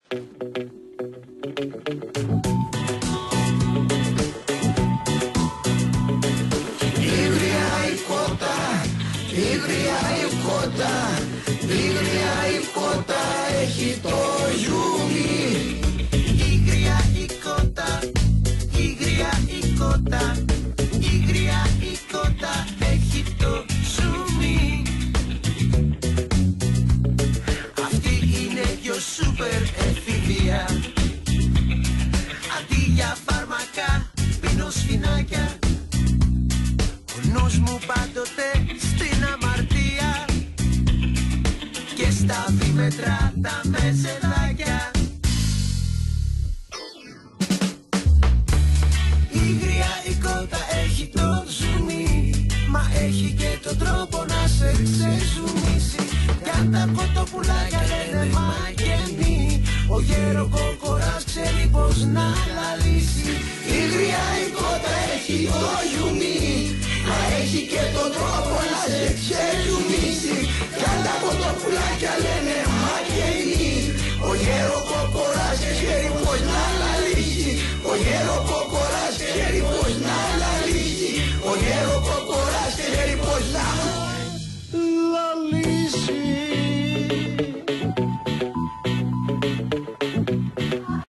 Ήγρια η κότα, ήγρια η κότα έχει το ζουμί. Ήγρια η κότα, ήγρια η κότα, ήγρια η κότα έχει το ζουμί. Αυτή είναι πιο σούπερ εφηβεία. Αντί για φάρμακα πίνω σφινάκια. Ο νους μου πάντοτε στην αμαρτία και στα βήμετρα τα μεσεδάκια. Ήγρια η κότα έχει το ζουμί, μα έχει και τον τρόπο να σε ξεζουμίσει. Κι αν τα κοτοπουλάκια λένε μαγενή, ο γέρο κόκορας ξέρει πως να λαλήσει. Ήγρια η κότα έχει το ζουμί, μα έχει και τον τρόπο να σε ξεζουμίσει. Κι αν τα κοτοπουλάκια λένε μαγενή, ο γέρο κόκορας ξέρει πως να λαλήσει. Ο γέρο κόκορας ξέρει πως να λαλήσει. Ο γέρο κόκορας ξέρει πως να λαλήσει.